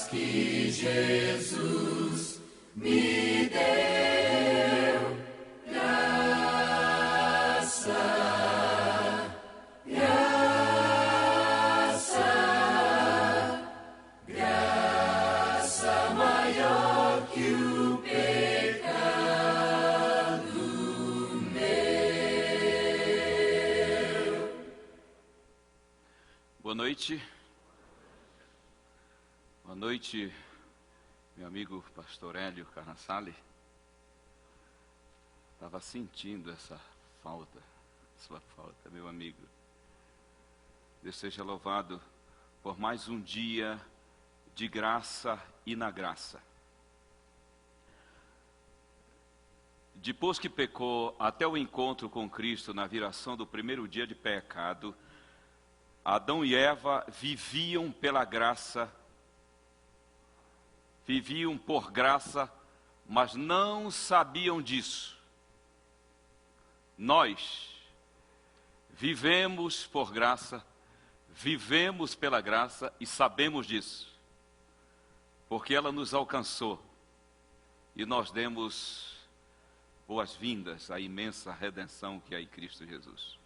que Jesus me deu. Graça, graça, graça maior que o pecado meu. Boa noite. Boa noite, meu amigo pastor Hélio Carnassale. Estava sentindo essa falta, sua falta, meu amigo. Deus seja louvado por mais um dia de graça e na graça. Depois que pecou até o encontro com Cristo na viração do primeiro dia de pecado, Adão e Eva viviam pela graça, viviam por graça, mas não sabiam disso. Nós vivemos por graça, vivemos pela graça e sabemos disso, porque ela nos alcançou e nós demos boas-vindas à imensa redenção que há em Cristo Jesus.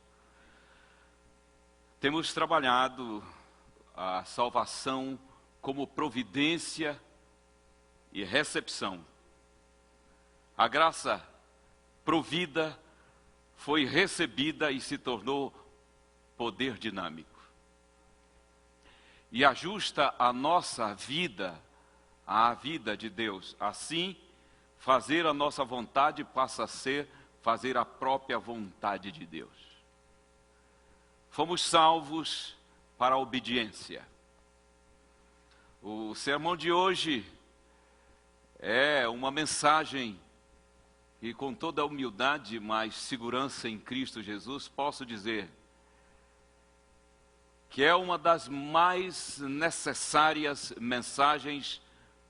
Temos trabalhado a salvação como providência e recepção. A graça provida foi recebida e se tornou poder dinâmico. E ajusta a nossa vida à vida de Deus. Assim, fazer a nossa vontade passa a ser fazer a própria vontade de Deus. Fomos salvos para a obediência. O sermão de hoje é uma mensagem e com toda a humildade, mas segurança em Cristo Jesus, posso dizer que é uma das mais necessárias mensagens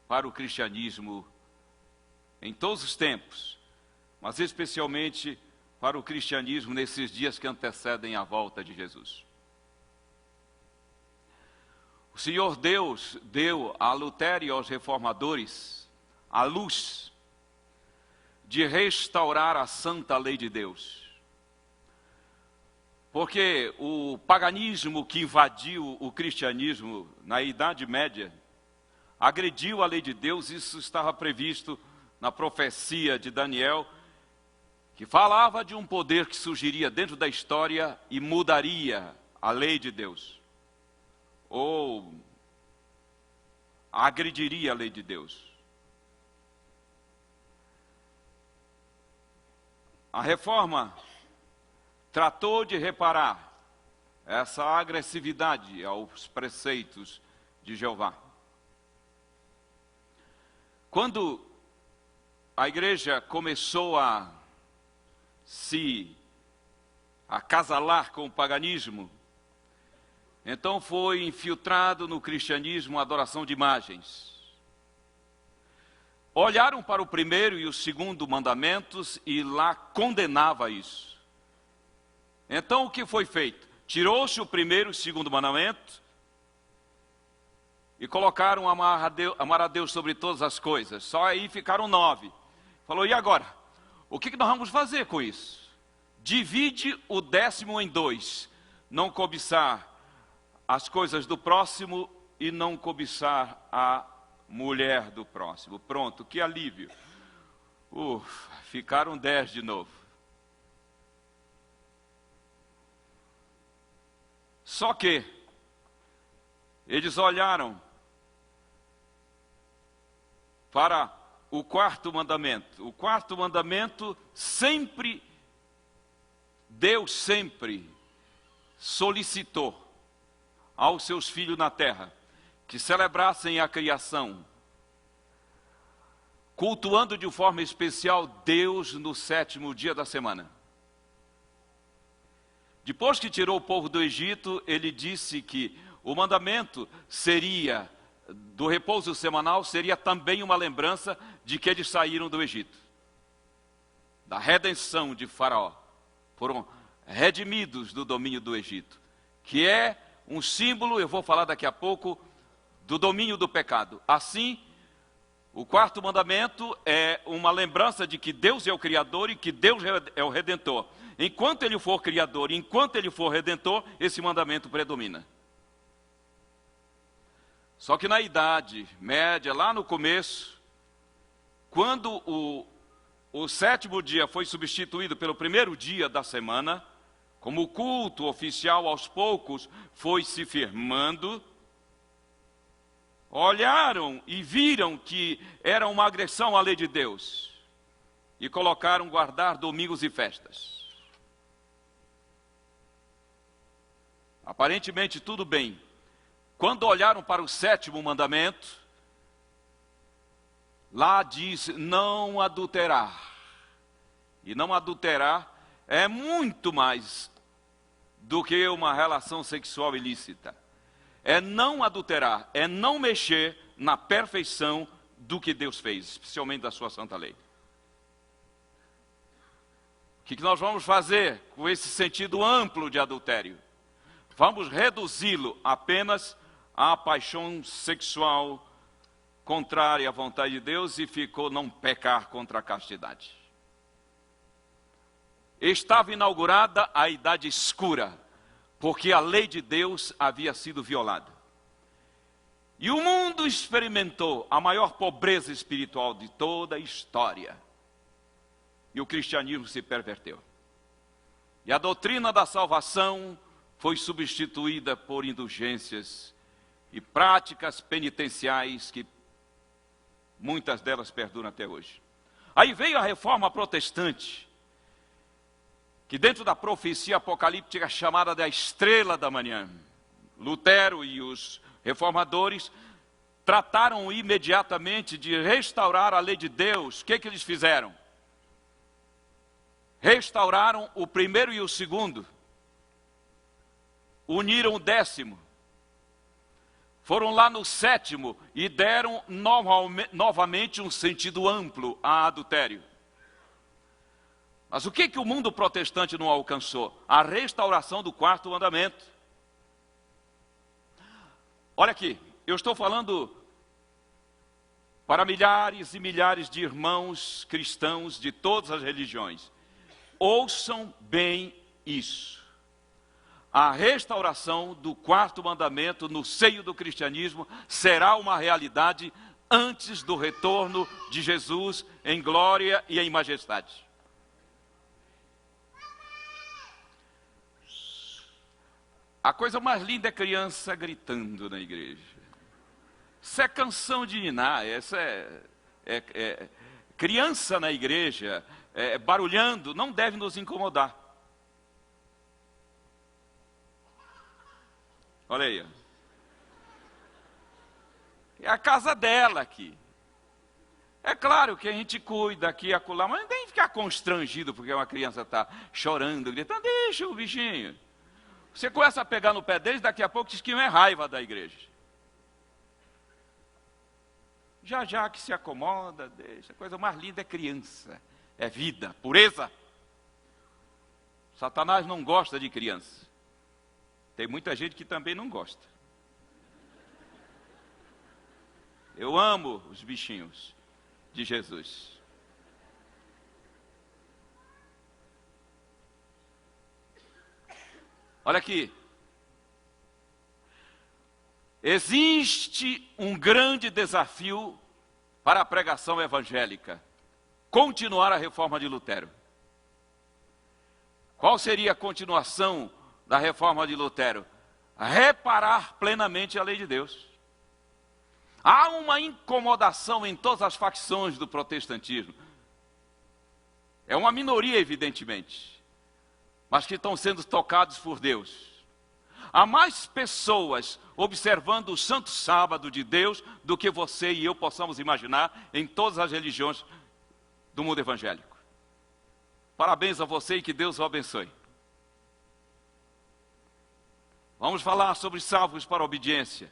para o cristianismo em todos os tempos, mas especialmente para o cristianismo nesses dias que antecedem a volta de Jesus. O Senhor Deus deu a Lutero e aos reformadores a luz de restaurar a santa lei de Deus. Porque o paganismo que invadiu o cristianismo na Idade Média agrediu a lei de Deus. Isso estava previsto na profecia de Daniel, que falava de um poder que surgiria dentro da história e mudaria a lei de Deus, ou agrediria a lei de Deus. A reforma tratou de reparar essa agressividade aos preceitos de Jeová. Quando a igreja começou a se acasalar com o paganismo, então foi infiltrado no cristianismo a adoração de imagens. Olharam para o primeiro e o segundo mandamentos e lá condenava isso. Então o que foi feito? Tirou-se o primeiro e o segundo mandamento e colocaram amar a Deus sobre todas as coisas. Só aí ficaram 9. Falou, e agora? O que nós vamos fazer com isso? Divide o 10º em 2. Não cobiçar as coisas do próximo e não cobiçar a mulher do próximo. Pronto, que alívio. Ficaram 10 de novo. Só que eles olharam para o 4º mandamento. O 4º mandamento Deus sempre solicitou aos seus filhos na terra que celebrassem a criação, cultuando de forma especial Deus no 7º dia da semana. Depois que tirou o povo do Egito, ele disse que o mandamento do repouso semanal seria também uma lembrança de que eles saíram do Egito, da redenção de Faraó. Foram redimidos do domínio do Egito, que é um símbolo, eu vou falar daqui a pouco, do domínio do pecado. Assim, o quarto mandamento é uma lembrança de que Deus é o Criador e que Deus é o Redentor. Enquanto Ele for Criador e enquanto Ele for Redentor, esse mandamento predomina. Só que na Idade Média, lá no começo, quando o sétimo dia foi substituído pelo primeiro dia da semana, como o culto oficial aos poucos foi se firmando, olharam e viram que era uma agressão à lei de Deus e colocaram guardar domingos e festas. Aparentemente tudo bem. Quando olharam para o sétimo mandamento, lá diz não adulterar. E não adulterar é muito mais do que uma relação sexual ilícita. É não adulterar, é não mexer na perfeição do que Deus fez, especialmente da sua santa lei. O que nós vamos fazer com esse sentido amplo de adultério? Vamos reduzi-lo apenas à paixão sexual contrária à vontade de Deus e ficou não pecar contra a castidade. Estava inaugurada a idade escura, porque a lei de Deus havia sido violada. E o mundo experimentou a maior pobreza espiritual de toda a história. E o cristianismo se perverteu. E a doutrina da salvação foi substituída por indulgências e práticas penitenciais que muitas delas perduram até hoje. Aí veio a reforma protestante, que dentro da profecia apocalíptica chamada da estrela da manhã, Lutero e os reformadores trataram imediatamente de restaurar a lei de Deus. O que eles fizeram? Restauraram o primeiro e o segundo, uniram o décimo, foram lá no sétimo e deram novamente um sentido amplo a adultério. Mas o que o mundo protestante não alcançou? A restauração do quarto mandamento. Olha aqui, eu estou falando para milhares e milhares de irmãos cristãos de todas as religiões. Ouçam bem isso. A restauração do quarto mandamento no seio do cristianismo será uma realidade antes do retorno de Jesus em glória e em majestade. A coisa mais linda é criança gritando na igreja. Isso é canção de ninar, essa é criança na igreja, barulhando, não deve nos incomodar. Olha aí. É a casa dela aqui. É claro que a gente cuida aqui e acolá, mas não tem que ficar constrangido porque uma criança está chorando, gritando, deixa o bichinho. Você começa a pegar no pé deles, daqui a pouco diz que não é raiva da igreja. Já que se acomoda, deixa. A coisa mais linda é criança, é vida, pureza. Satanás não gosta de criança. Tem muita gente que também não gosta. Eu amo os bichinhos de Jesus. Olha aqui. Existe um grande desafio para a pregação evangélica. Continuar a reforma de Lutero. Qual seria a continuação da reforma de Lutero? Reparar plenamente a lei de Deus. Há uma incomodação em todas as facções do protestantismo. É uma minoria, evidentemente, mas que estão sendo tocados por Deus. Há mais pessoas observando o Santo Sábado de Deus do que você e eu possamos imaginar em todas as religiões do mundo evangélico. Parabéns a você e que Deus o abençoe. Vamos falar sobre salvos para a obediência.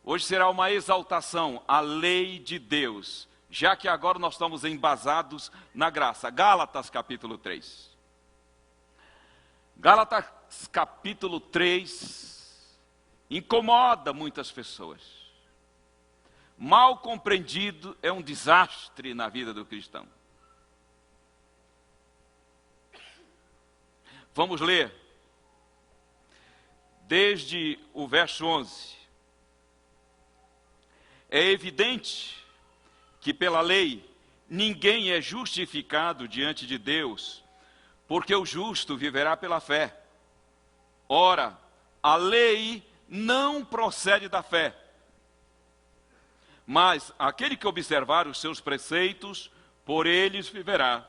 Hoje será uma exaltação à lei de Deus, já que agora nós estamos embasados na graça. Gálatas capítulo 3. Gálatas capítulo 3, incomoda muitas pessoas. Mal compreendido, é um desastre na vida do cristão. Vamos ler desde o verso 11. É evidente que pela lei ninguém é justificado diante de Deus, porque o justo viverá pela fé. Ora, a lei não procede da fé, mas aquele que observar os seus preceitos, por eles viverá.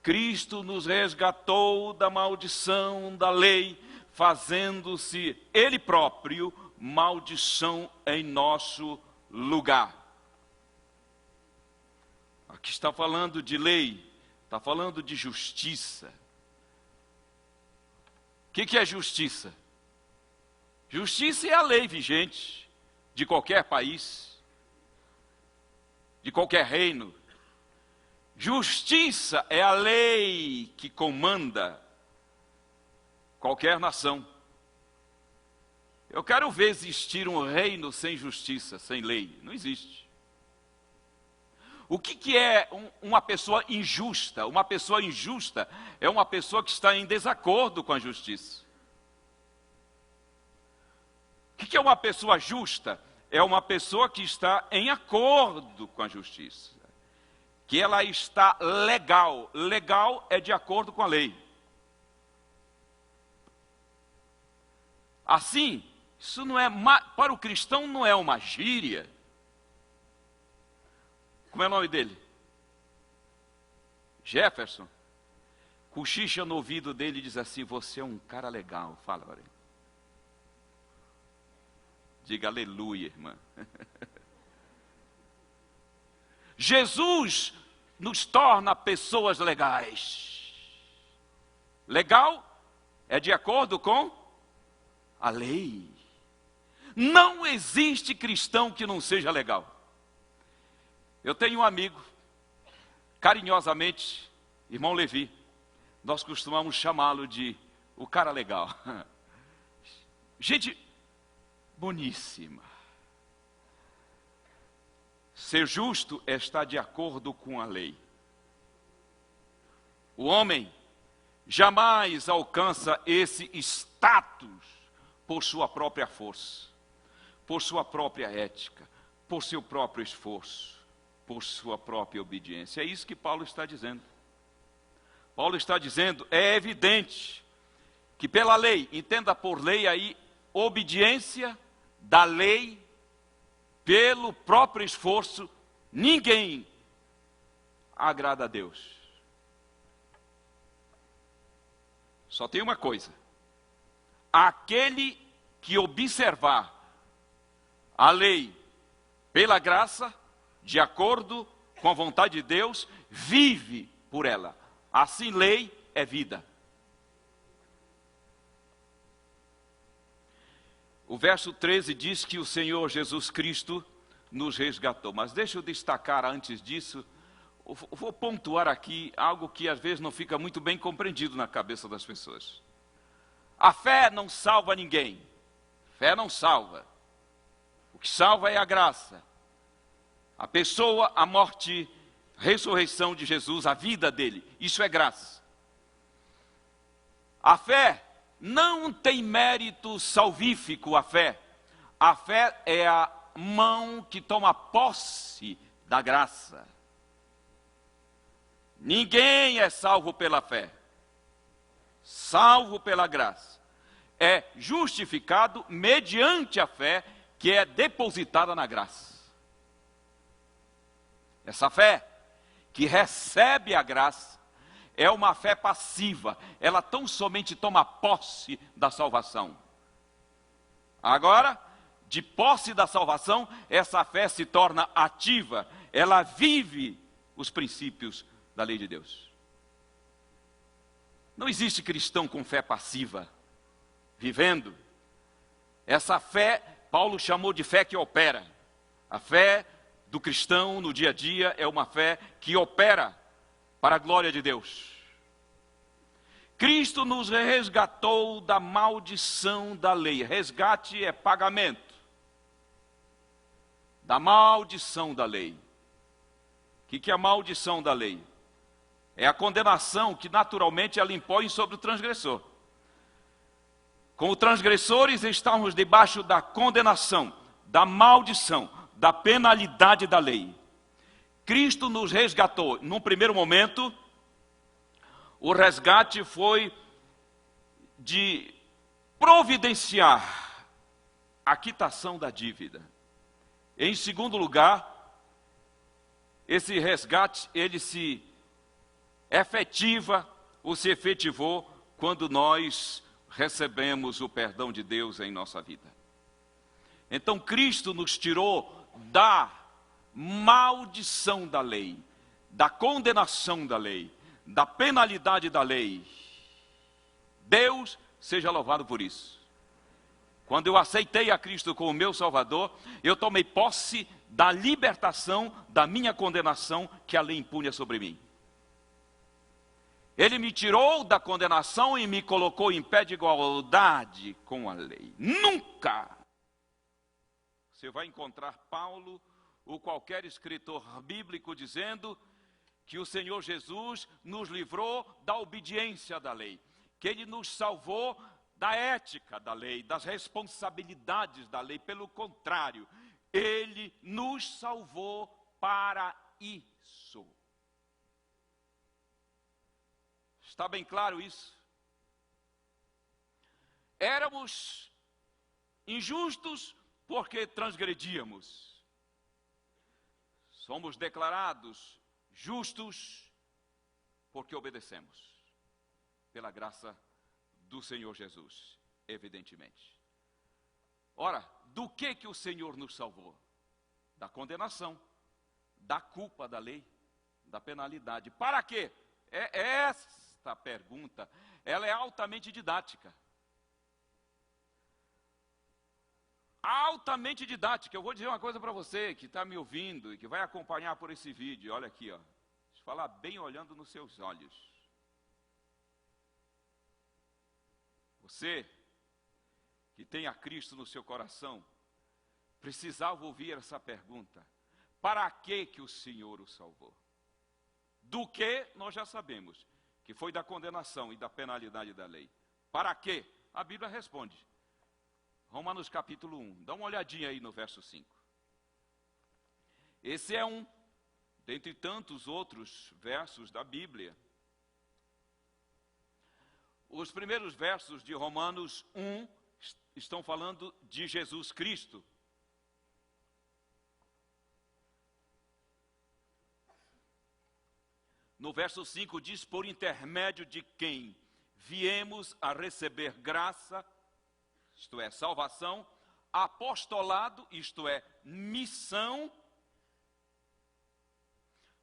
Cristo nos resgatou da maldição da lei, fazendo-se Ele próprio maldição em nosso lugar. Aqui está falando de lei, está falando de justiça. O que é justiça? Justiça é a lei vigente de qualquer país, de qualquer reino. Justiça é a lei que comanda qualquer nação. Eu quero ver existir um reino sem justiça, sem lei. Não existe. O que é uma pessoa injusta? Uma pessoa injusta é uma pessoa que está em desacordo com a justiça. O que é uma pessoa justa? É uma pessoa que está em acordo com a justiça. Que ela está legal. Legal é de acordo com a lei. Assim, isso não é, para o cristão não é uma gíria. Como é o nome dele? Jefferson. Cochicha no ouvido dele e diz assim: você é um cara legal. Fala, olha. Diga aleluia, irmã. Jesus nos torna pessoas legais. Legal é de acordo com a lei. Não existe cristão que não seja legal. Eu tenho um amigo, carinhosamente, irmão Levi. Nós costumamos chamá-lo de o cara legal. Gente boníssima. Ser justo é estar de acordo com a lei. O homem jamais alcança esse status por sua própria força, por sua própria ética, por seu próprio esforço, por sua própria obediência. É isso que Paulo está dizendo. Paulo está dizendo, é evidente que pela lei, entenda por lei aí, obediência da lei, pelo próprio esforço, ninguém agrada a Deus. Só tem uma coisa: aquele que observar a lei pela graça, de acordo com a vontade de Deus, vive por ela. Assim, lei é vida. O verso 13 diz que o Senhor Jesus Cristo nos resgatou. Mas deixa eu destacar antes disso, vou pontuar aqui algo que às vezes não fica muito bem compreendido na cabeça das pessoas. A fé não salva ninguém. Fé não salva. O que salva é a graça. A pessoa, a morte, a ressurreição de Jesus, a vida dele. Isso é graça. A fé não tem mérito salvífico, a fé. A fé é a mão que toma posse da graça. Ninguém é salvo pela fé. Salvo pela graça. É justificado mediante a fé que é depositada na graça. Essa fé que recebe a graça é uma fé passiva. Ela tão somente toma posse da salvação. Agora, de posse da salvação, essa fé se torna ativa. Ela vive os princípios da lei de Deus. Não existe cristão com fé passiva, vivendo. Essa fé, Paulo chamou de fé que opera. A fé do cristão no dia a dia é uma fé que opera para a glória de Deus. Cristo nos resgatou da maldição da lei. Resgate é pagamento da maldição da lei. O que é a maldição da lei? É a condenação que naturalmente ela impõe sobre o transgressor. Como transgressores, estamos debaixo da condenação, da maldição, da penalidade da lei. Cristo nos resgatou. Num primeiro momento, o resgate foi de providenciar a quitação da dívida. Em segundo lugar, esse resgate, ele se efetiva ou se efetivou quando nós recebemos o perdão de Deus em nossa vida. Então Cristo nos tirou da maldição da lei, da condenação da lei, da penalidade da lei. Deus seja louvado por isso. Quando eu aceitei a Cristo como meu Salvador, eu tomei posse da libertação da minha condenação que a lei impunha sobre mim. Ele me tirou da condenação e me colocou em pé de igualdade com a lei. Nunca você vai encontrar Paulo ou qualquer escritor bíblico dizendo que o Senhor Jesus nos livrou da obediência da lei, que Ele nos salvou da ética da lei, das responsabilidades da lei. Pelo contrário, Ele nos salvou para isso. Está bem claro isso? Éramos injustos porque transgredíamos. Somos declarados justos porque obedecemos. Pela graça do Senhor Jesus, evidentemente. Ora, do que o Senhor nos salvou? Da condenação, da culpa da lei, da penalidade. Para quê? Esta pergunta, ela é altamente didática. Altamente didática. Eu vou dizer uma coisa para você que está me ouvindo e que vai acompanhar por esse vídeo. Olha aqui, ó. Deixa eu falar bem olhando nos seus olhos. Você que tem a Cristo no seu coração, precisava ouvir essa pergunta. Para que o Senhor o salvou? Do que nós já sabemos, que foi da condenação e da penalidade da lei. Para quê? A Bíblia responde. Romanos capítulo 1. Dá uma olhadinha aí no verso 5. Esse é um, dentre tantos outros versos da Bíblia. Os primeiros versos de Romanos 1 estão falando de Jesus Cristo. No verso 5 diz, por intermédio de quem viemos a receber graça, isto é, salvação, apostolado, isto é, missão,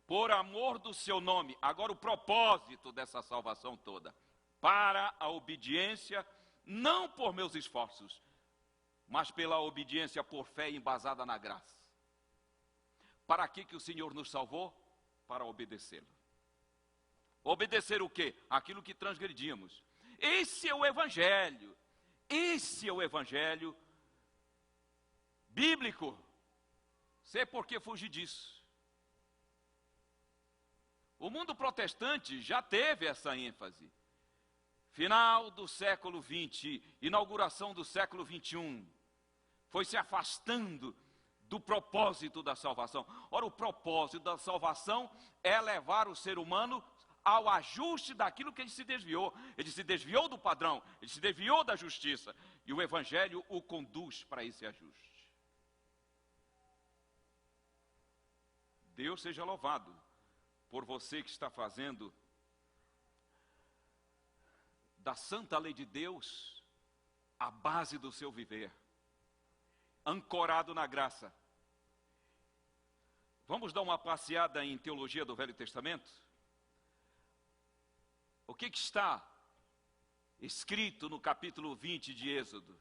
por amor do seu nome. Agora o propósito dessa salvação toda, para a obediência, não por meus esforços, mas pela obediência por fé embasada na graça. Para que o Senhor nos salvou? Para obedecê-lo. Obedecer o quê? Aquilo que transgredimos. Esse é o Evangelho. Esse é o Evangelho bíblico. Sei por que fugir disso. O mundo protestante já teve essa ênfase. Final do século XX, inauguração do século XXI, foi se afastando do propósito da salvação. Ora, o propósito da salvação é levar o ser humano ao ajuste daquilo que ele se desviou. Ele se desviou do padrão, ele se desviou da justiça, e o Evangelho o conduz para esse ajuste. Deus seja louvado por você que está fazendo da santa lei de Deus a base do seu viver, ancorado na graça. Vamos dar uma passeada em teologia do Velho Testamento? O que está escrito no capítulo 20 de Êxodo? O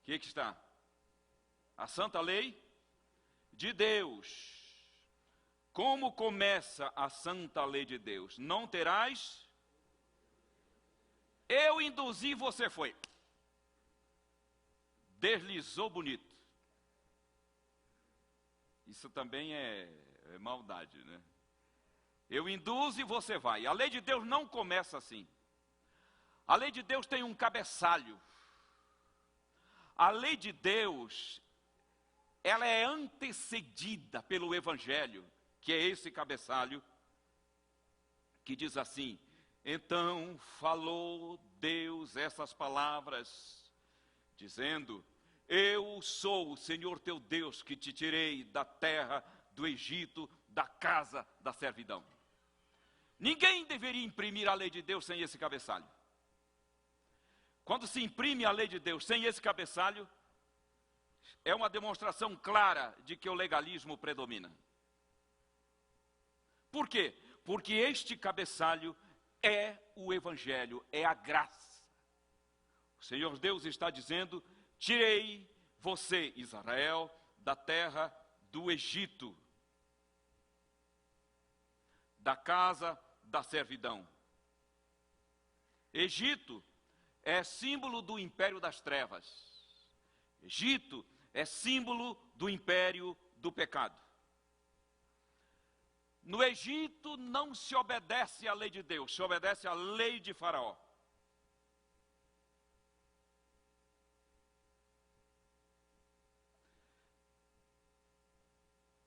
que está? A santa lei de Deus. Como começa a santa lei de Deus? Não terás Eu induzi, você foi. Deslizou bonito. Isso também é maldade, né? Eu induzo e você vai. A lei de Deus não começa assim. A lei de Deus tem um cabeçalho. A lei de Deus, ela é antecedida pelo Evangelho, que é esse cabeçalho, que diz assim: então falou Deus essas palavras, dizendo: eu sou o Senhor teu Deus, que te tirei da terra do Egito, da casa da servidão. Ninguém deveria imprimir a lei de Deus sem esse cabeçalho. Quando se imprime a lei de Deus sem esse cabeçalho, é uma demonstração clara de que o legalismo predomina. Por quê? Porque este cabeçalho é o Evangelho, é a graça. O Senhor Deus está dizendo: tirei você, Israel, da terra do Egito, da casa da servidão. Egito é símbolo do império das trevas. Egito é símbolo do império do pecado. No Egito não se obedece à lei de Deus, se obedece à lei de Faraó.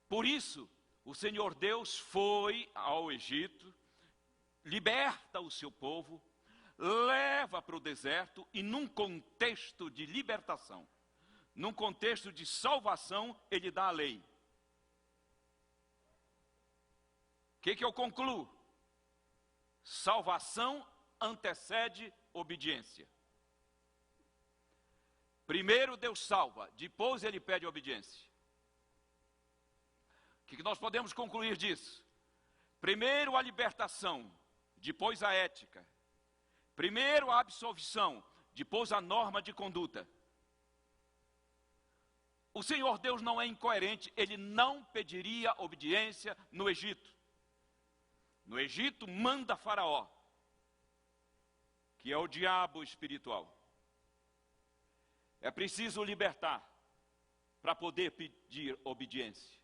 Por isso, o Senhor Deus foi ao Egito, liberta o seu povo, leva para o deserto e num contexto de libertação, num contexto de salvação, ele dá a lei. O que eu concluo? Salvação antecede obediência. Primeiro Deus salva, depois ele pede obediência. O que nós podemos concluir disso? Primeiro a libertação, depois a ética. Primeiro a absolvição, depois a norma de conduta. O Senhor Deus não é incoerente, ele não pediria obediência no Egito. No Egito manda Faraó, que é o diabo espiritual. É preciso libertar para poder pedir obediência.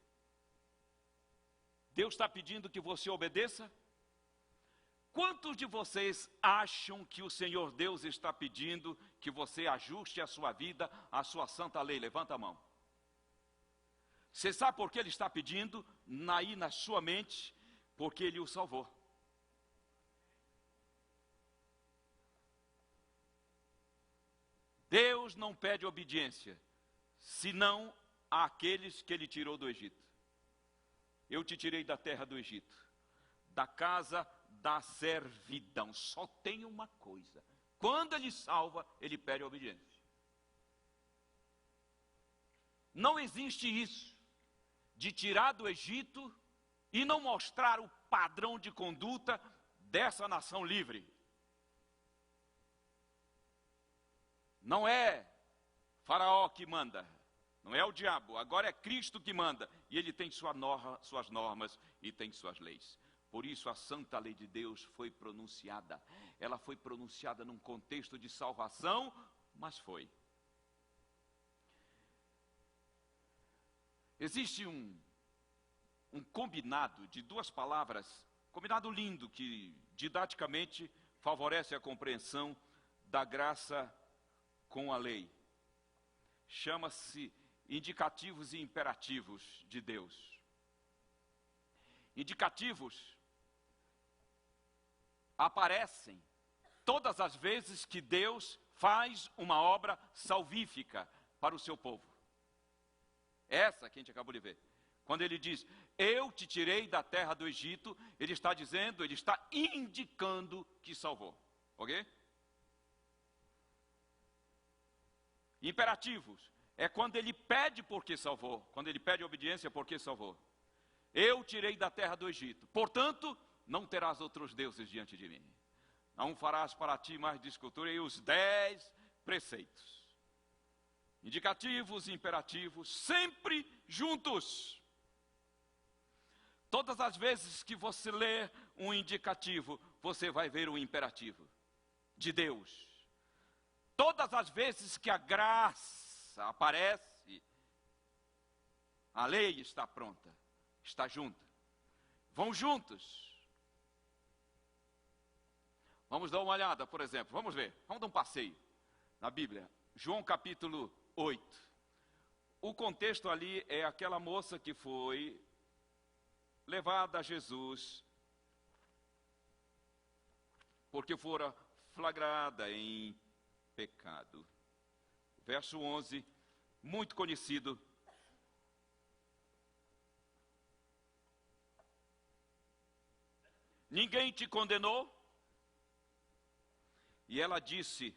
Deus está pedindo que você obedeça? Quantos de vocês acham que o Senhor Deus está pedindo que você ajuste a sua vida à sua santa lei? Levanta a mão. Você sabe por que ele está pedindo? Aí na sua mente, porque ele o salvou. Deus não pede obediência, senão àqueles que ele tirou do Egito. Eu te tirei da terra do Egito, da casa da servidão. Só tem uma coisa: quando ele salva, ele pede obediência. Não existe isso de tirar do Egito e não mostrar o padrão de conduta dessa nação livre. Não é Faraó que manda, não é o diabo, agora é Cristo que manda, e ele tem suas normas e tem suas leis. Por isso a santa lei de Deus foi pronunciada. Ela foi pronunciada num contexto de salvação, mas foi. Existe um combinado de duas palavras, combinado lindo, que didaticamente favorece a compreensão da graça com a lei. Chama-se indicativos e imperativos de Deus. Indicativos aparecem todas as vezes que Deus faz uma obra salvífica para o seu povo. Essa que a gente acabou de ver. Quando ele diz: eu te tirei da terra do Egito, ele está dizendo, ele está indicando que salvou. Ok? Imperativos é quando ele pede porque salvou, quando ele pede obediência porque salvou. Eu tirei da terra do Egito, portanto, não terás outros deuses diante de mim. Não farás para ti mais discultura. E os 10 preceitos. Indicativos e imperativos, sempre juntos. Todas as vezes que você lê um indicativo, você vai ver um imperativo. de Deus. Todas as vezes que a graça aparece, a lei está pronta, está junta. Vão juntos. Vamos dar uma olhada, por exemplo, vamos ver, vamos dar um passeio na Bíblia. João capítulo 8. O contexto ali é aquela moça que foi levada a Jesus porque fora flagrada em pecado. Verso 11, muito conhecido. Ninguém te condenou? E ela disse: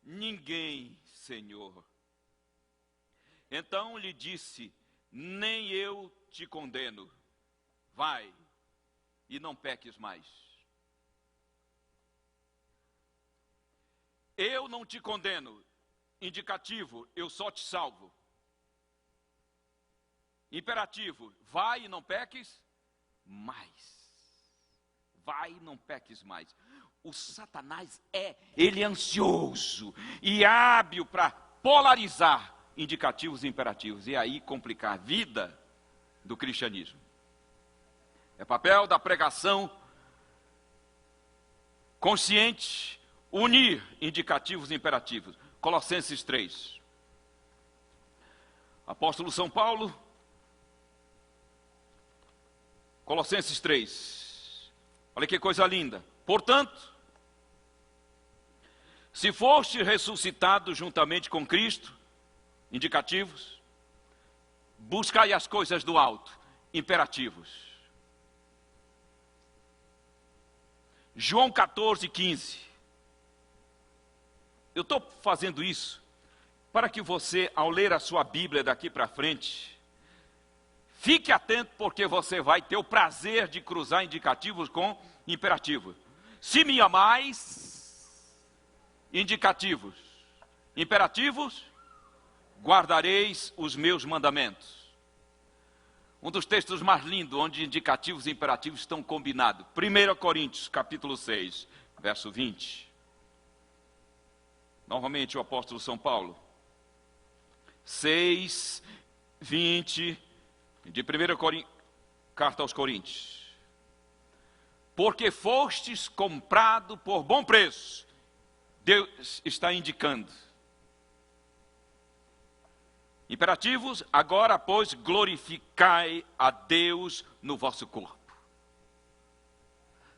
ninguém, Senhor. Então lhe disse: nem eu te condeno. Vai e não peques mais. Eu não te condeno. Indicativo, eu só te salvo. Imperativo, vai e não peques mais. Vai e não peques mais. O Satanás ele é ansioso e hábil para polarizar indicativos e imperativos, e aí complicar a vida do cristianismo. É papel da pregação consciente unir indicativos e imperativos. Colossenses 3. Apóstolo São Paulo, Colossenses 3. Olha que coisa linda. Portanto, se foste ressuscitado juntamente com Cristo, indicativos, buscai as coisas do alto, imperativos. João 14, 15. Eu estou fazendo isso para que você, ao ler a sua Bíblia daqui para frente, fique atento, porque você vai ter o prazer de cruzar indicativos com imperativos. Se me amais, indicativos. Imperativos, guardareis os meus mandamentos. Um dos textos mais lindos, onde indicativos e imperativos estão combinados. 1 Coríntios, capítulo 6, verso 20. Novamente o apóstolo São Paulo. 6, 20, de 1 carta aos Coríntios. Porque fostes comprado por bom preço. Deus está indicando. Imperativos, agora, pois, glorificai a Deus no vosso corpo.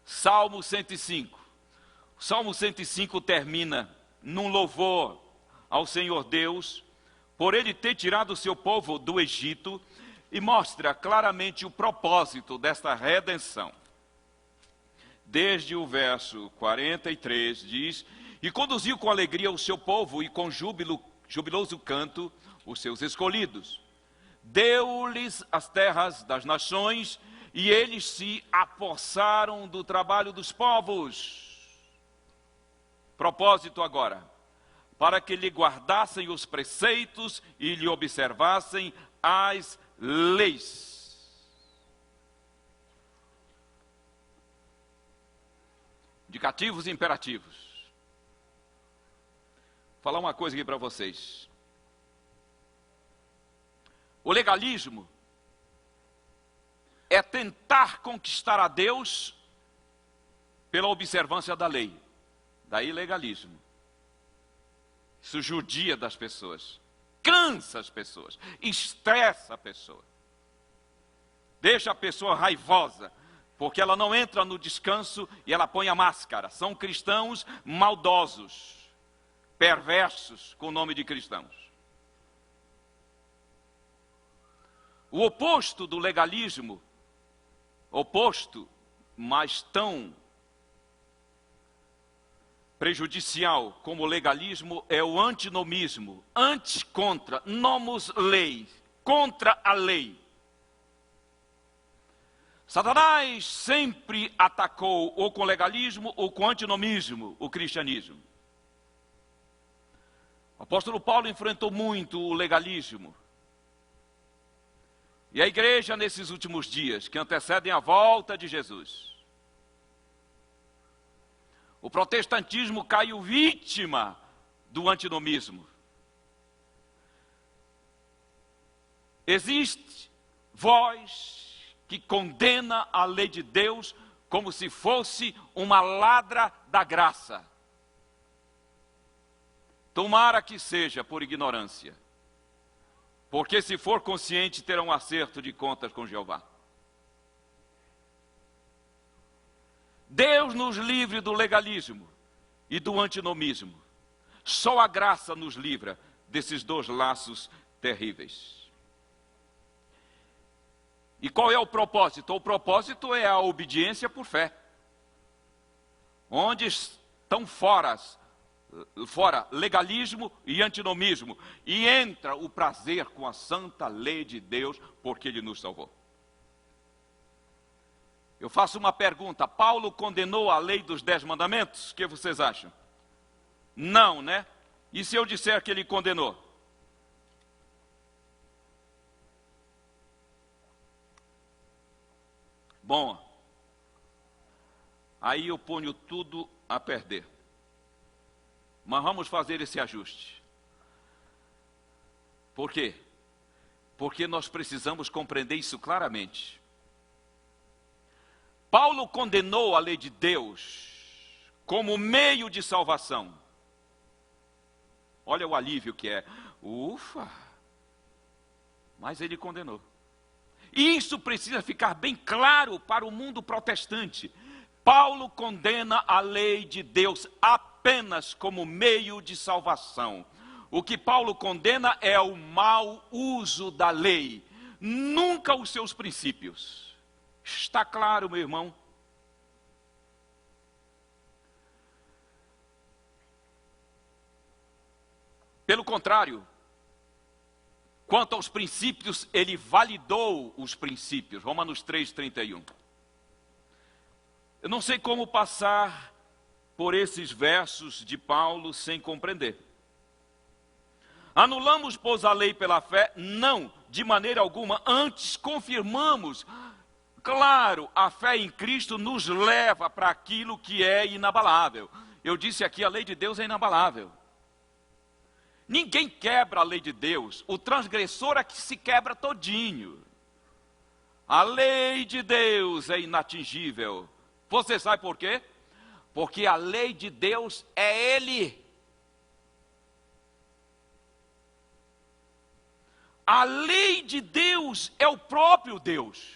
Salmo 105. O Salmo 105 termina num louvor ao Senhor Deus, por Ele ter tirado o seu povo do Egito, e mostra claramente o propósito desta redenção. Desde o verso 43 diz: e conduziu com alegria o seu povo, e com jubiloso canto os seus escolhidos. Deu-lhes as terras das nações, e eles se apossaram do trabalho dos povos. Propósito agora: para que lhe guardassem os preceitos e lhe observassem as leis. Indicativos e imperativos. Vou falar uma coisa aqui para vocês. O legalismo é tentar conquistar a Deus pela observância da lei. Daí legalismo. Isso judia das pessoas, cansa as pessoas, estressa a pessoa, deixa a pessoa raivosa, porque ela não entra no descanso e ela põe a máscara. São cristãos maldosos, perversos com o nome de cristãos. O oposto do legalismo, oposto, mas tão prejudicial como o legalismo, é o antinomismo. Anti, contra, nomos, lei, contra a lei. Satanás sempre atacou ou com legalismo ou com antinomismo o cristianismo. O apóstolo Paulo enfrentou muito o legalismo. E a igreja, nesses últimos dias, que antecedem a volta de Jesus, O protestantismo caiu vítima do antinomismo. Existe voz que condena a lei de Deus como se fosse uma ladra da graça. Tomara que seja por ignorância, porque se for consciente terá um acerto de contas com Jeová. Deus nos livre do legalismo e do antinomismo. Só a graça nos livra desses dois laços terríveis. E qual é o propósito? O propósito é a obediência por fé. Onde estão fora legalismo e antinomismo, e entra o prazer com a santa lei de Deus, porque Ele nos salvou. Eu faço uma pergunta: Paulo condenou a lei dos 10 mandamentos? O que vocês acham? Não, né? E se eu disser que ele condenou? Bom, aí eu ponho tudo a perder. Mas vamos fazer esse ajuste. Por quê? Porque nós precisamos compreender isso claramente. Paulo condenou a lei de Deus como meio de salvação. Olha o alívio que é. Ufa! Mas ele condenou. E isso precisa ficar bem claro para o mundo protestante. Paulo condena a lei de Deus apenas como meio de salvação. O que Paulo condena é o mau uso da lei, nunca os seus princípios. Está claro, meu irmão? Pelo contrário, quanto aos princípios, ele validou os princípios. Romanos 3:31. Eu não sei como passar por esses versos de Paulo sem compreender. Anulamos, pois, a lei pela fé? Não, de maneira alguma. Antes, confirmamos. Claro, a fé em Cristo nos leva para aquilo que é inabalável. Eu disse aqui, a lei de Deus é inabalável. Ninguém quebra a lei de Deus. O transgressor é que se quebra todinho. A lei de Deus é inatingível. Você sabe por quê? Porque a lei de Deus é Ele. A lei de Deus é o próprio Deus.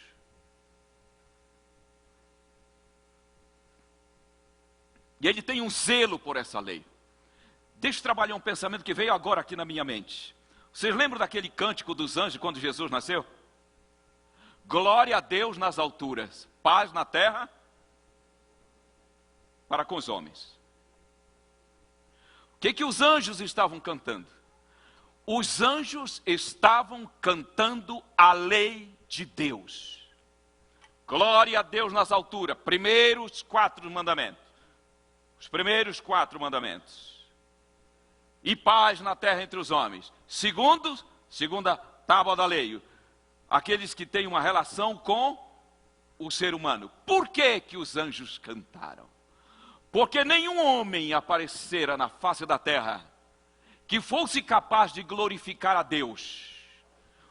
E Ele tem um zelo por essa lei. Deixa eu trabalhar um pensamento que veio agora aqui na minha mente. Vocês lembram daquele cântico dos anjos quando Jesus nasceu? Glória a Deus nas alturas, paz na terra para com os homens. O que os anjos estavam cantando? Os anjos estavam cantando a lei de Deus. Glória a Deus nas alturas. Primeiros 4 mandamentos. Os primeiros 4 mandamentos. E paz na terra entre os homens. Segunda tábua da lei. Aqueles que têm uma relação com o ser humano. Por que que os anjos cantaram? Porque nenhum homem aparecera na face da terra que fosse capaz de glorificar a Deus,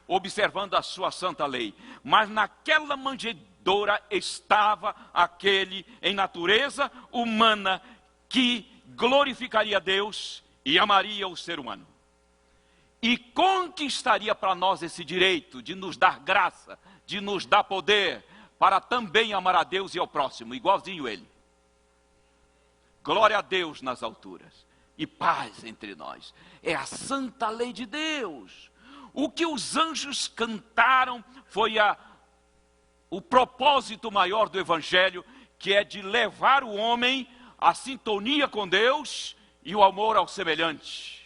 observando a sua santa lei. Mas naquela manjedoura estava aquele em natureza humana que glorificaria a Deus e amaria o ser humano. E conquistaria para nós esse direito de nos dar graça, de nos dar poder, para também amar a Deus e ao próximo, igualzinho Ele. Glória a Deus nas alturas e paz entre nós. É a santa lei de Deus. O que os anjos cantaram foi o propósito maior do Evangelho, que é de levar o homem à sintonia com Deus e o amor ao semelhante.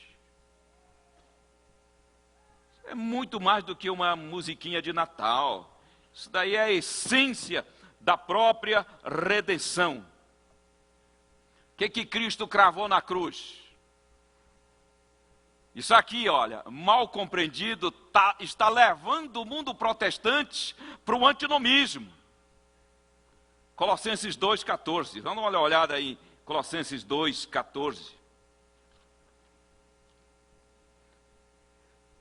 É muito mais do que uma musiquinha de Natal. Isso daí é a essência da própria redenção. O que Cristo cravou na cruz? Isso aqui, olha, mal compreendido, está levando o mundo protestante para o antinomismo. Colossenses 2,14. Vamos dar uma olhada aí Colossenses 2:14.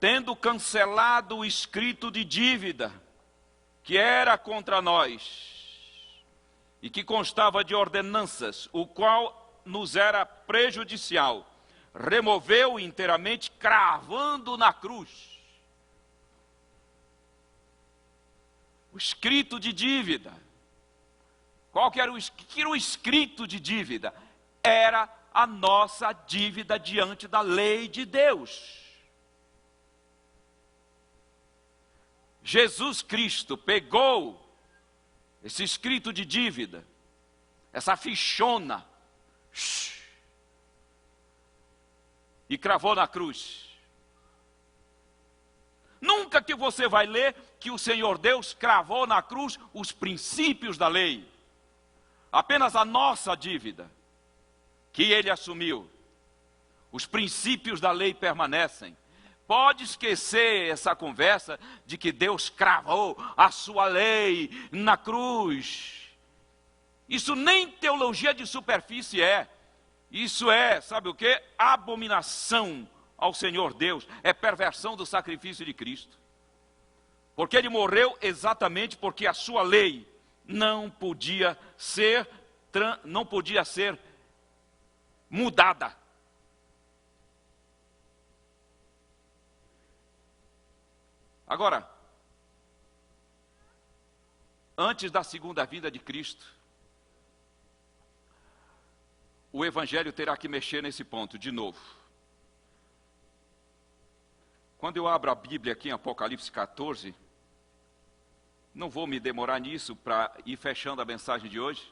Tendo cancelado o escrito de dívida que era contra nós e que constava de ordenanças, o qual nos era prejudicial, removeu inteiramente, cravando na cruz. O escrito de dívida. Qual que era o escrito de dívida? Era a nossa dívida diante da lei de Deus. Jesus Cristo pegou esse escrito de dívida, essa fichona, e cravou na cruz. Nunca que você vai ler que o Senhor Deus cravou na cruz os princípios da lei. Apenas a nossa dívida, que Ele assumiu. Os princípios da lei permanecem. Pode esquecer essa conversa de que Deus cravou a sua lei na cruz. Isso nem teologia de superfície é. Isso é, sabe o quê? Abominação ao Senhor Deus. É perversão do sacrifício de Cristo. Porque Ele morreu exatamente porque a sua lei não podia ser mudada. Agora, antes da segunda vinda de Cristo, o Evangelho terá que mexer nesse ponto de novo. Quando eu abro a Bíblia aqui em Apocalipse 14, não vou me demorar nisso para ir fechando a mensagem de hoje.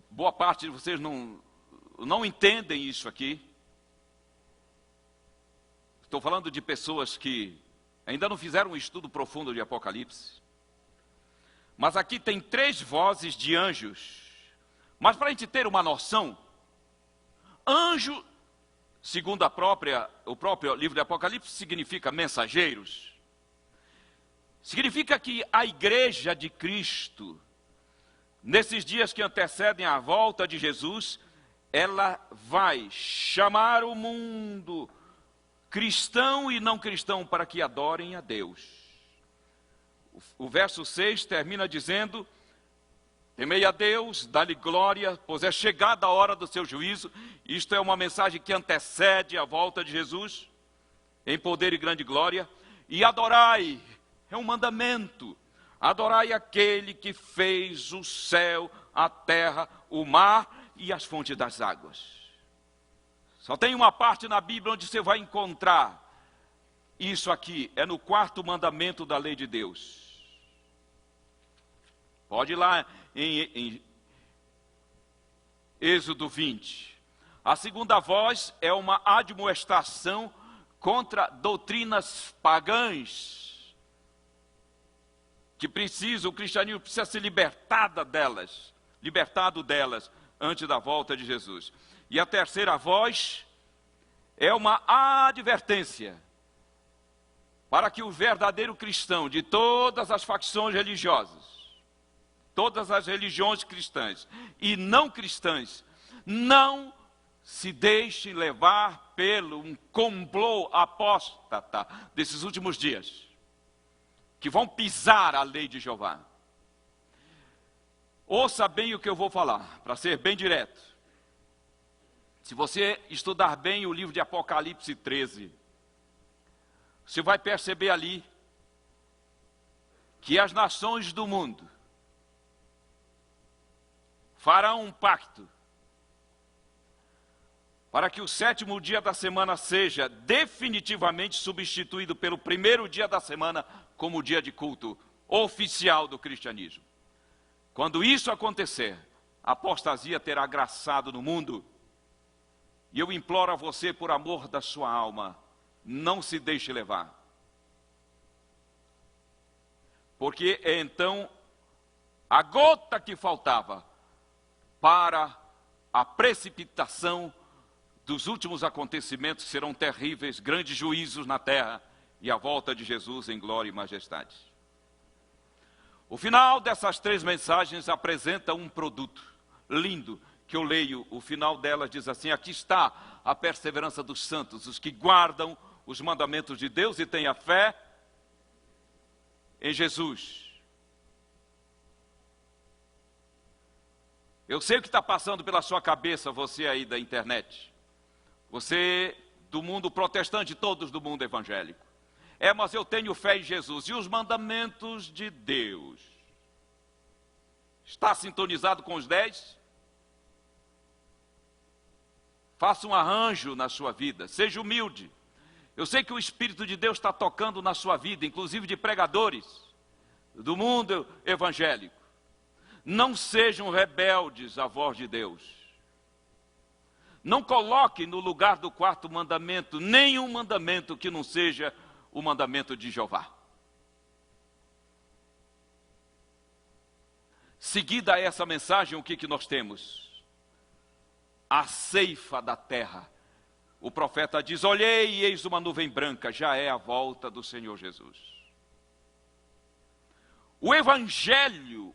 Boa parte de vocês não entendem isso aqui. Estou falando de pessoas que ainda não fizeram um estudo profundo de Apocalipse. Mas aqui tem 3 vozes de anjos. Mas para a gente ter uma noção, anjo, segundo o próprio livro de Apocalipse, significa mensageiros. Significa que a igreja de Cristo, nesses dias que antecedem a volta de Jesus, ela vai chamar o mundo, cristão e não cristão, para que adorem a Deus. O verso 6 termina dizendo: temei a Deus, dá-lhe glória, pois é chegada a hora do seu juízo. Isto é uma mensagem que antecede a volta de Jesus, em poder e grande glória. E adorai, é um mandamento, adorai aquele que fez o céu, a terra, o mar e as fontes das águas. Só tem uma parte na Bíblia onde você vai encontrar isso aqui, é no 4º mandamento da lei de Deus. Pode ir lá em Êxodo 20. A segunda voz é uma admoestação contra doutrinas pagãs, que o cristianismo precisa ser libertado delas antes da volta de Jesus. E a terceira voz é uma advertência para que o verdadeiro cristão de todas as facções religiosas, todas as religiões cristãs e não cristãs, não se deixe levar pelo um complô apóstata desses últimos dias, que vão pisar a lei de Jeová. Ouça bem o que eu vou falar, para ser bem direto. Se você estudar bem o livro de Apocalipse 13, você vai perceber ali que as nações do mundo farão um pacto para que o 7º dia da semana seja definitivamente substituído pelo 1º dia da semana como o dia de culto oficial do cristianismo. Quando isso acontecer, a apostasia terá graçado no mundo. E eu imploro a você, por amor da sua alma, não se deixe levar. Porque é então a gota que faltava para a precipitação dos últimos acontecimentos, que serão terríveis, grandes juízos na terra e a volta de Jesus em glória e majestade. O final dessas 3 mensagens apresenta um produto. lindo que eu leio, o final dela diz assim: aqui está a perseverança dos santos, os que guardam os mandamentos de Deus e têm a fé em Jesus. Eu sei o que está passando pela sua cabeça, você aí da internet, você do mundo protestante, todos do mundo evangélico. Mas eu tenho fé em Jesus. E os mandamentos de Deus? Está sintonizado com os 10? Faça um arranjo na sua vida, seja humilde. Eu sei que o Espírito de Deus está tocando na sua vida, inclusive de pregadores do mundo evangélico. Não sejam rebeldes à voz de Deus. Não coloque no lugar do quarto mandamento nenhum mandamento que não seja o mandamento de Jeová. Seguida essa mensagem, o que nós temos? A ceifa da terra. O profeta diz: olhei e eis uma nuvem branca, já é a volta do Senhor Jesus. O evangelho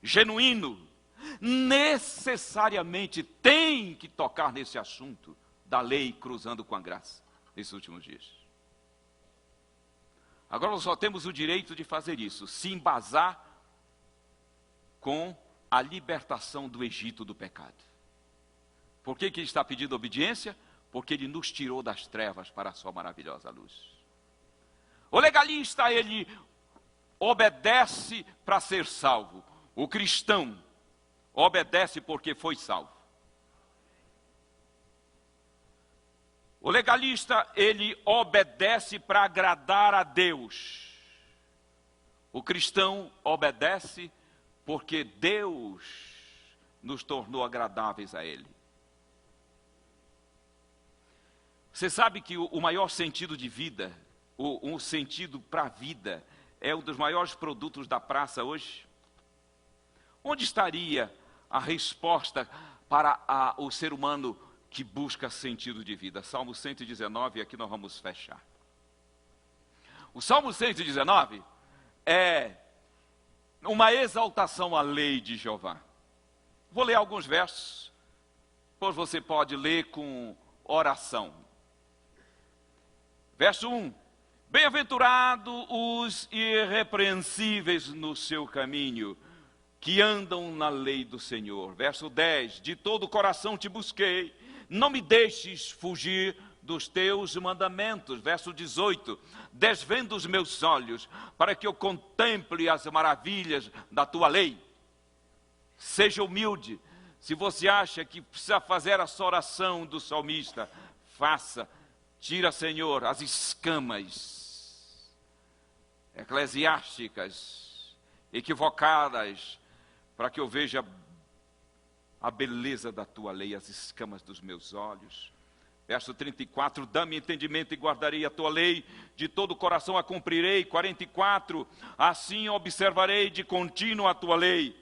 genuíno, necessariamente tem que tocar nesse assunto da lei cruzando com a graça, nesses últimos dias. Agora nós só temos o direito de fazer isso, se embasar com a libertação do Egito do pecado. Por que ele está pedindo obediência? Porque ele nos tirou das trevas para a sua maravilhosa luz. O legalista, ele obedece para ser salvo. O cristão obedece porque foi salvo. O legalista, ele obedece para agradar a Deus. O cristão obedece porque Deus nos tornou agradáveis a Ele. Você sabe que o maior sentido de vida, um sentido para a vida, é um dos maiores produtos da praça hoje? Onde estaria a resposta para o ser humano que busca sentido de vida? Salmo 119, aqui nós vamos fechar. O Salmo 119 é uma exaltação à lei de Jeová. Vou ler alguns versos, depois você pode ler com oração. Verso 1. Bem-aventurados os irrepreensíveis no seu caminho, que andam na lei do Senhor. Verso 10. De todo o coração te busquei, não me deixes fugir dos teus mandamentos. Verso 18. Desvenda os meus olhos, para que eu contemple as maravilhas da tua lei. Seja humilde. Se você acha que precisa fazer essa oração do salmista, faça. Tira, Senhor, as escamas eclesiásticas, equivocadas, para que eu veja a beleza da tua lei, as escamas dos meus olhos. Verso 34, dá-me entendimento e guardarei a tua lei, de todo o coração a cumprirei. 44, assim observarei de contínuo a tua lei,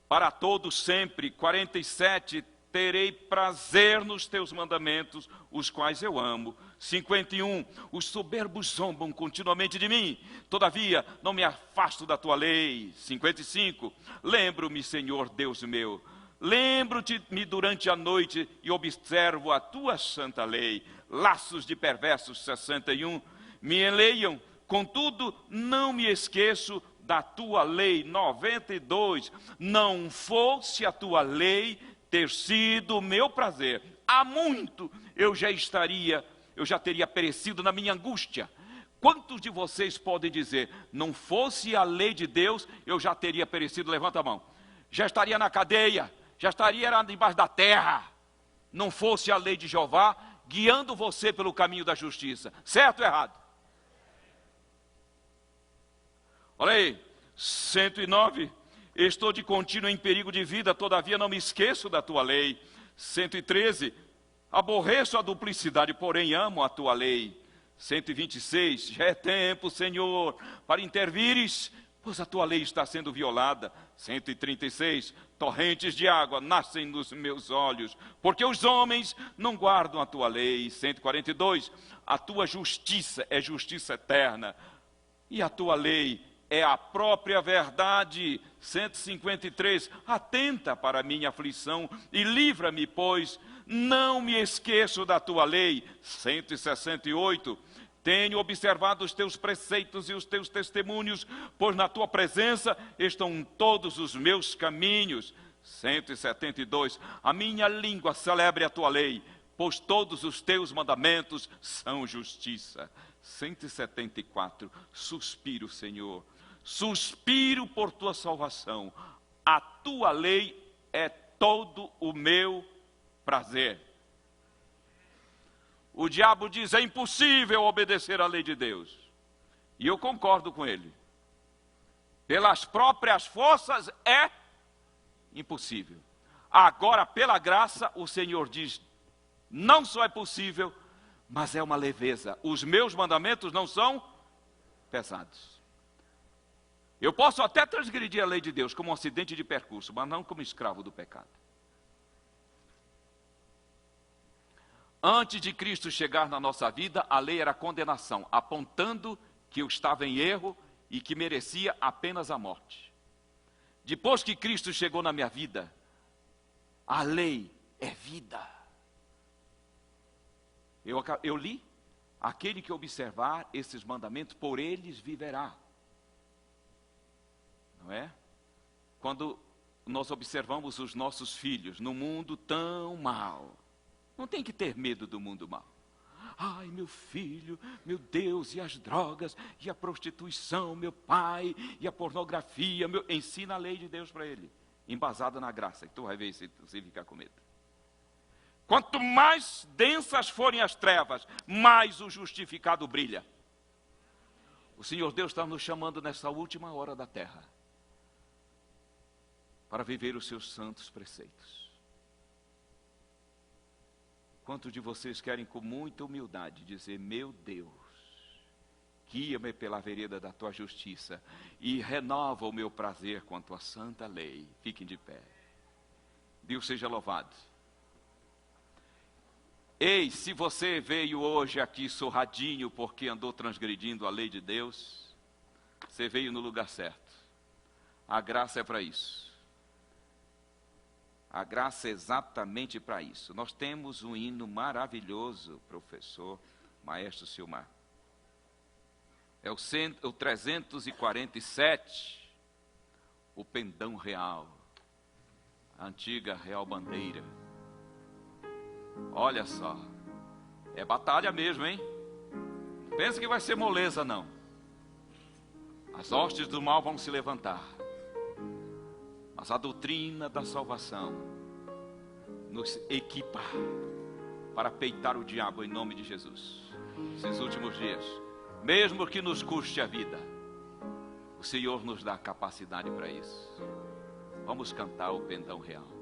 para todo sempre. 47, terei prazer nos teus mandamentos, os quais eu amo. 51, os soberbos zombam continuamente de mim, todavia não me afasto da tua lei. 55, lembro-me, Senhor Deus meu, lembro-te-me durante a noite e observo a tua santa lei. Laços de perversos. 61, me enleiam, contudo não me esqueço da tua lei. 92, não fosse a tua lei ter sido o meu prazer, há muito eu já teria perecido na minha angústia. Quantos de vocês podem dizer, não fosse a lei de Deus, eu já teria perecido? Levanta a mão. Já estaria na cadeia, já estaria debaixo da terra, não fosse a lei de Jeová, guiando você pelo caminho da justiça. Certo ou errado? Olha aí, 109, estou de contínuo em perigo de vida, todavia não me esqueço da tua lei. 113, aborreço a duplicidade, porém amo a tua lei. 126, já é tempo, Senhor, para intervires, pois a tua lei está sendo violada. 136, torrentes de água nascem nos meus olhos, porque os homens não guardam a tua lei. 142, a tua justiça é justiça eterna, e a tua lei é a própria verdade. 153, atenta para a minha aflição e livra-me, pois não me esqueço da tua lei. 168, tenho observado os teus preceitos e os teus testemunhos, pois na tua presença estão todos os meus caminhos. 172, a minha língua celebre a tua lei, pois todos os teus mandamentos são justiça. 174, suspiro, Senhor, suspiro por tua salvação, a tua lei é todo o meu prazer. O diabo diz, é impossível obedecer à lei de Deus. E eu concordo com ele. Pelas próprias forças é impossível. Agora, pela graça, o Senhor diz, não só é possível, mas é uma leveza. Os meus mandamentos não são pesados. Eu posso até transgredir a lei de Deus como um acidente de percurso, mas não como escravo do pecado. Antes de Cristo chegar na nossa vida, a lei era condenação, apontando que eu estava em erro e que merecia apenas a morte. Depois que Cristo chegou na minha vida, a lei é vida. Eu li, aquele que observar esses mandamentos, por eles viverá. Não é? Quando nós observamos os nossos filhos no mundo tão mal, não tem que ter medo do mundo mal. Ai, meu filho, meu Deus, e as drogas, e a prostituição, meu pai, e a pornografia, ensina a lei de Deus para ele, embasada na graça, que tu vai ver se você ficar com medo. Quanto mais densas forem as trevas, mais o justificado brilha. O Senhor Deus está nos chamando nessa última hora da terra, para viver os seus santos preceitos. Quantos de vocês querem com muita humildade dizer, meu Deus, guia-me pela vereda da tua justiça e renova o meu prazer com a tua santa lei. Fiquem de pé. Deus seja louvado. Ei, se você veio hoje aqui surradinho porque andou transgredindo a lei de Deus, você veio no lugar certo. A graça é para isso. A graça é exatamente para isso. Nós temos um hino maravilhoso, professor, maestro Silmar. É o 347, o pendão real, a antiga real bandeira. Olha só, é batalha mesmo, hein? Pensa que vai ser moleza, não. As hostes do mal vão se levantar. Mas a doutrina da salvação nos equipa para peitar o diabo em nome de Jesus. Esses últimos dias, mesmo que nos custe a vida, o Senhor nos dá capacidade para isso. Vamos cantar o pendão real.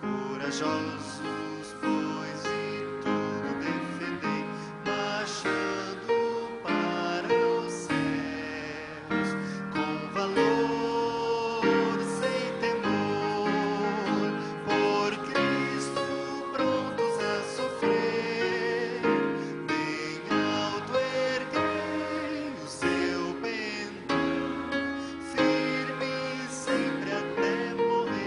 Corajosos, pois em tudo defendei, marchando para os céus, com valor, sem temor, por Cristo prontos a sofrer, bem alto erguei o seu pendão, firme sempre até morrer.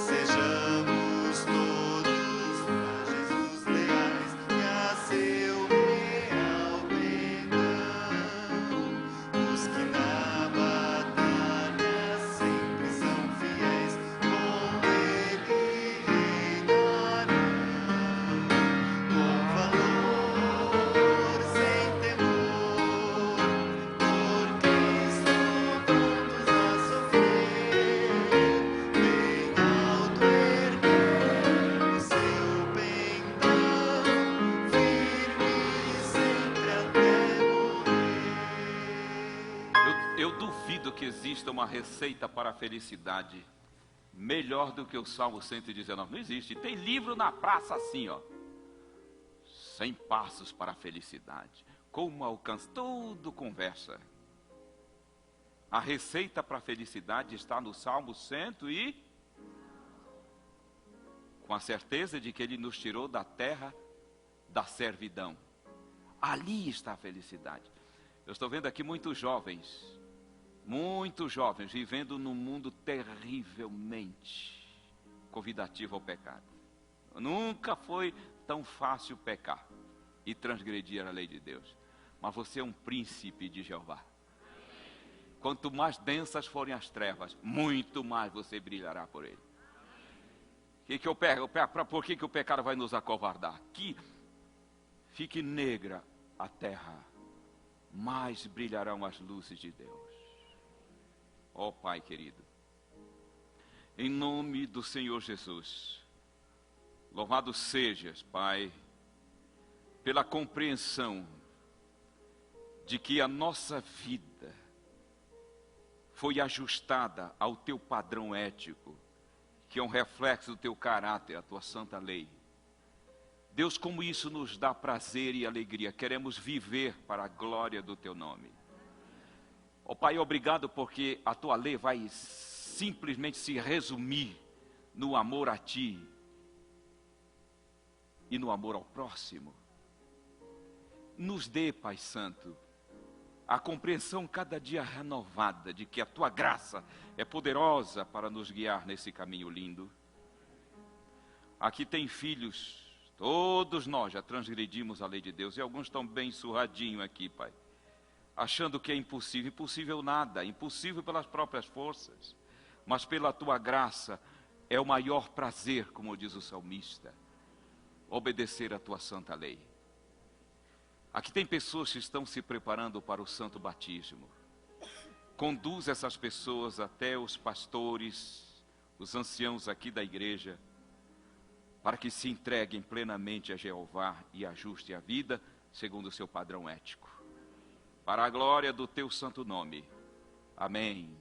Sejamos todos pra Jesus leais e a seu real perdão. Os que na batalha sempre são fiéis, com Ele reinarão. Com valor, sem temor, por Cristo todos a sofrer. Bem alto ergueu seu pendão, firme sempre até morrer. Eu duvido que exista uma receita para a felicidade melhor do que o Salmo 119. Não existe. Tem livro na praça assim, ó. 100 passos para a felicidade. Como alcançar? Tudo conversa. A receita para a felicidade está no Salmo 100 e... com a certeza de que Ele nos tirou da terra da servidão. Ali está a felicidade. Eu estou vendo aqui muitos jovens vivendo num mundo terrivelmente convidativo ao pecado. Nunca foi tão fácil pecar e transgredir a lei de Deus. Mas você é um príncipe de Jeová. Quanto mais densas forem as trevas, muito mais você brilhará por ele. Por que o pecado vai nos acovardar? Que fique negra a terra, mais brilharão as luzes de Deus. Ó Pai querido, em nome do Senhor Jesus, louvado sejas, Pai, pela compreensão de que a nossa vida foi ajustada ao teu padrão ético, que é um reflexo do teu caráter, a tua santa lei. Deus, como isso nos dá prazer e alegria, queremos viver para a glória do teu nome. Ó Pai, obrigado porque a tua lei vai simplesmente se resumir no amor a ti e no amor ao próximo. Nos dê, Pai Santo, a compreensão cada dia renovada de que a tua graça é poderosa para nos guiar nesse caminho lindo. Aqui tem filhos, todos nós já transgredimos a lei de Deus, e alguns estão bem surradinhos aqui, Pai, achando que é impossível. Impossível nada, impossível pelas próprias forças, mas pela tua graça é o maior prazer, como diz o salmista, obedecer a tua santa lei. Aqui tem pessoas que estão se preparando para o santo batismo. Conduz essas pessoas até os pastores, os anciãos aqui da igreja, para que se entreguem plenamente a Jeová e ajustem a vida segundo o seu padrão ético. Para a glória do teu santo nome. Amém.